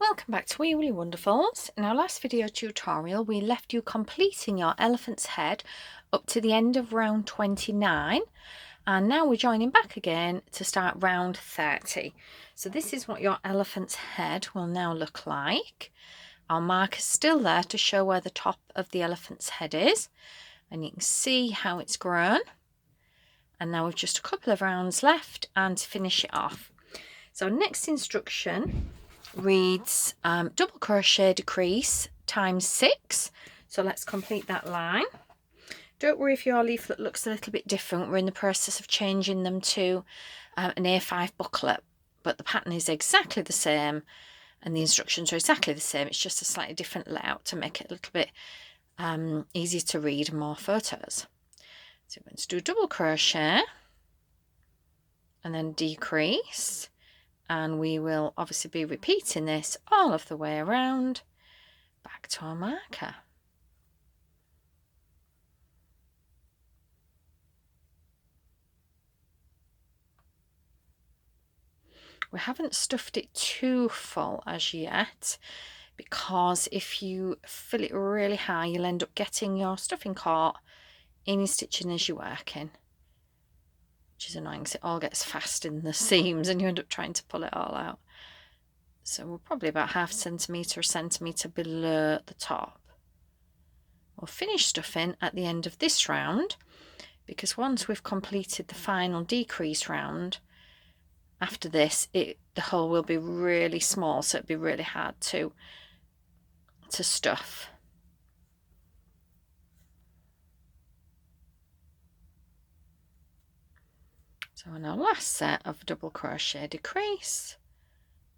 Welcome back to Wee Willy Wonderfuls. In our last video tutorial we left you completing your elephant's head up to the end of round 29, and now we're joining back again to start round 30. So this is what your elephant's head will now look like. Our mark is still there to show where the top of the elephant's head is, and you can see how it's grown. And now we've just a couple of rounds left and to finish it off. So next instruction reads double crochet decrease times 6. So let's complete that line. Don't worry if your leaflet looks a little bit different. We're in the process of changing them to an A5 booklet, but the pattern is exactly the same and the instructions are exactly the same. It's just a slightly different layout to make it a little bit easier to read and more photos. So we're going to do double crochet and then decrease. And we will obviously be repeating this all of the way around back to our marker. We haven't stuffed it too full as yet, because if you fill it really high, you'll end up getting your stuffing caught in your stitching as you're working, which is annoying because it all gets fast in the seams and you end up trying to pull it all out. So we're probably about ½ centimetre, a centimetre below the top. We'll finish stuffing at the end of this round, because once we've completed the final decrease round, after this the hole will be really small, so it'll be really hard to stuff. So on our last set of double crochet decrease,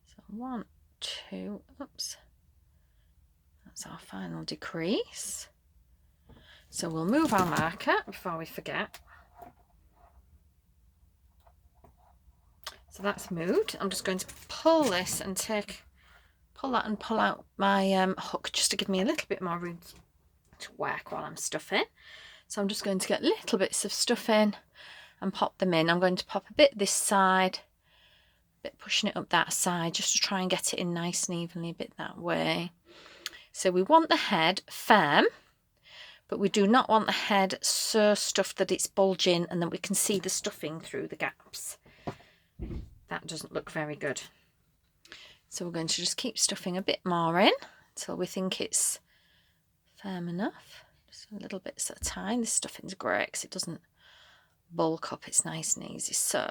so 1, 2, oops, that's our final decrease. So we'll move our marker before we forget. So that's moved. I'm just going to pull this and pull that and pull out my hook, just to give me a little bit more room to work while I'm stuffing. So I'm just going to get little bits of stuffing and pop them in. I'm going to pop a bit this side, a bit pushing it up that side, just to try and get it in nice and evenly, a bit that way. So we want the head firm, but we do not want the head so stuffed that it's bulging and that we can see the stuffing through the gaps. That doesn't look very good. So we're going to just keep stuffing a bit more in until we think it's firm enough. Just a little bits at a time. This stuffing's great because it doesn't bulk up. It's nice and easy. So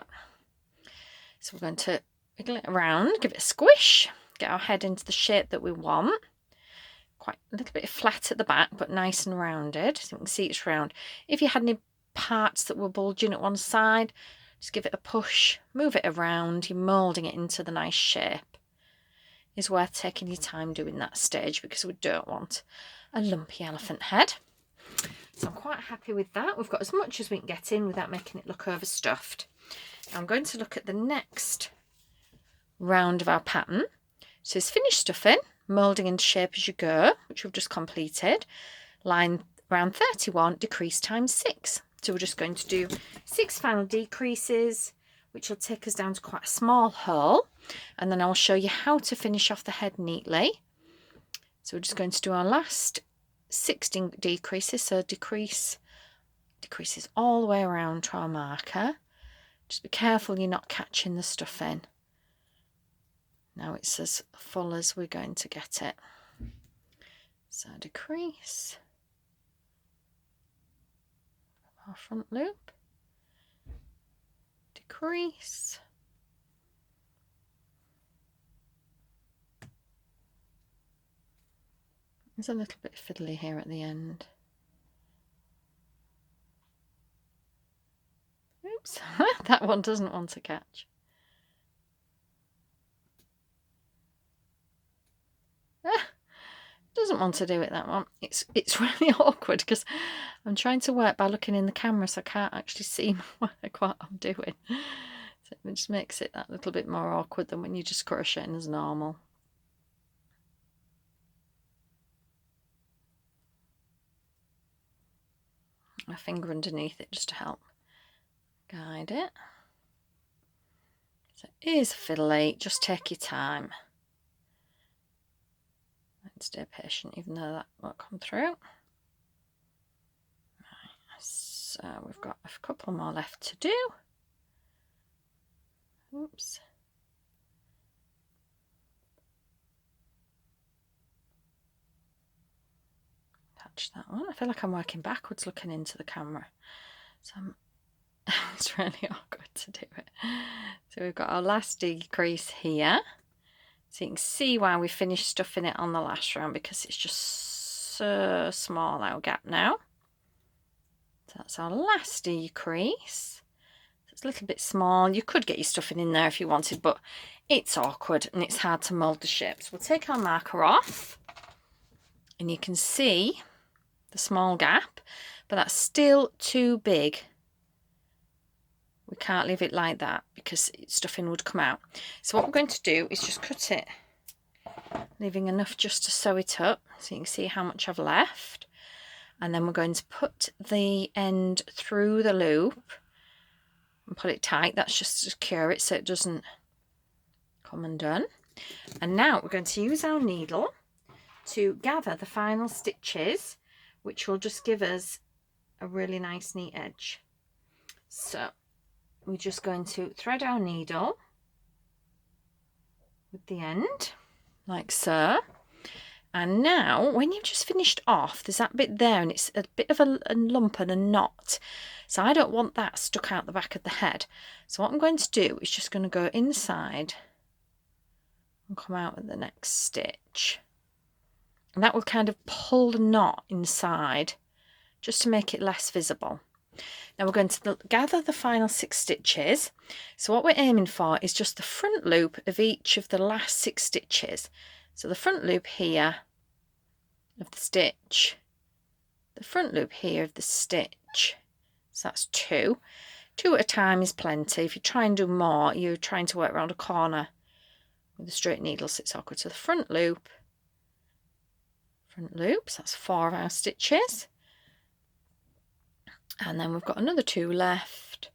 we're going to wiggle it around, give it a squish, get our head into the shape that we want. Quite a little bit flat at the back, but nice and rounded. So you can see it's round. If you had any parts that were bulging at one side, just give it a push, move it around. You're moulding it into the nice shape. It's worth taking your time doing that stage, because we don't want a lumpy elephant head. So I'm quite happy with that. We've got as much as we can get in without making it look overstuffed. I'm going to look at the next round of our pattern. So it's finished stuffing, moulding into shape as you go, which we've just completed. Line round 31, decrease times 6. So we're just going to do 6 final decreases, which will take us down to quite a small hole. And then I'll show you how to finish off the head neatly. So we're just going to do our last 16 decreases. So decreases all the way around to our marker. Just be careful you're not catching the stuff in. Now it's as full as we're going to get it. So decrease. Our front loop, decrease, it's a little bit fiddly here at the end. Oops, that one doesn't want to catch. Doesn't want to do it, that one. It's really awkward because I'm trying to work by looking in the camera, so I can't actually see what I'm doing. So it just makes it that little bit more awkward than when you're just crocheting as normal. My finger underneath it just to help guide it. So it is fiddly, just take your time. Let's stay patient even though that won't come through. So we've got a couple more left to do. Oops. Touch that one. I feel like I'm working backwards looking into the camera. So it's really awkward to do it. So we've got our last decrease here. So you can see why we finished stuffing it on the last round, because it's just so small, our gap now. So that's our last decrease. So it's a little bit small. You could get your stuffing in there if you wanted, but it's awkward and it's hard to mould the shapes. We'll take our marker off and you can see the small gap, but that's still too big. We can't leave it like that because stuffing would come out. So what we're going to do is just cut it, leaving enough just to sew it up so you can see how much I've left. And then we're going to put the end through the loop and put it tight. That's just to secure it so it doesn't come undone. And now we're going to use our needle to gather the final stitches, which will just give us a really nice neat edge. So we're just going to thread our needle with the end like so. And now when you've just finished off, there's that bit there and it's a bit of a lump and a knot, so I don't want that stuck out the back of the head. So what I'm going to do is just going to go inside and come out at the next stitch, and that will kind of pull the knot inside just to make it less visible. Now we're going to gather the final 6 stitches. So what we're aiming for is just the front loop of each of the last 6 stitches. So the front loop here of the stitch, the front loop here of the stitch. So that's 2. 2 at a time is plenty. If you try and do more, you're trying to work around a corner with a straight needle, so it's awkward. So the front loop, so that's 4 of our stitches. And then we've got another 2 left.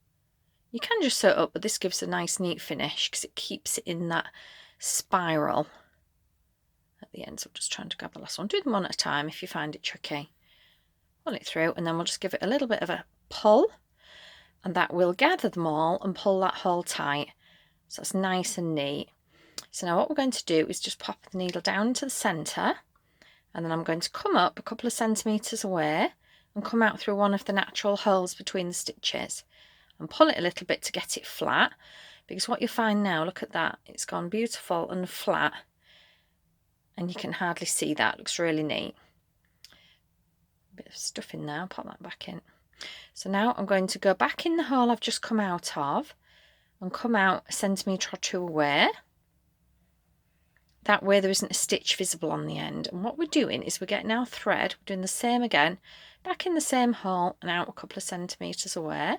You can just sew it up, but this gives a nice neat finish because it keeps it in that spiral at the end. So I'm just trying to grab the last one. Do them one at a time if you find it tricky. Pull it through and then we'll just give it a little bit of a pull, and that will gather them all and pull that hole tight. So that's nice and neat. So now what we're going to do is just pop the needle down into the centre, and then I'm going to come up a couple of centimetres away and come out through one of the natural holes between the stitches and pull it a little bit to get it flat, because what you find now, look at that, it's gone beautiful and flat and you can hardly see that. It looks really neat. A bit of stuff in there, I'll pop that back in. So now I'm going to go back in the hole I've just come out of and come out a centimetre or 2 away. That way there isn't a stitch visible on the end. And what we're doing is we're getting our thread, we're doing the same again, back in the same hole and out a couple of centimetres away.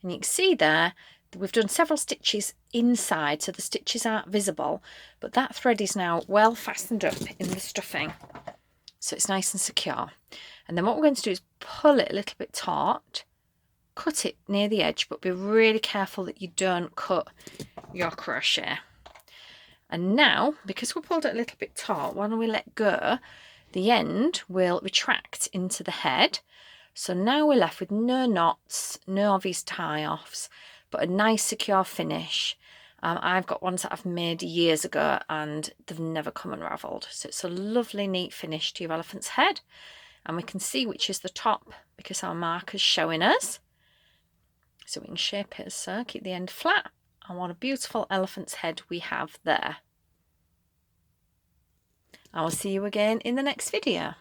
And you can see there that we've done several stitches inside, so the stitches aren't visible, but that thread is now well fastened up in the stuffing, so it's nice and secure. And then what we're going to do is pull it a little bit taut, cut it near the edge, but be really careful that you don't cut your crochet. And now, because we pulled it a little bit taut, when we let go, the end will retract into the head. So now we're left with no knots, no obvious tie-offs, but a nice secure finish. I've got ones that I've made years ago and they've never come unravelled. So it's a lovely, neat finish to your elephant's head. And we can see which is the top because our marker's showing us. So we can shape it as so, keep the end flat. And what a beautiful elephant's head we have there. I will see you again in the next video.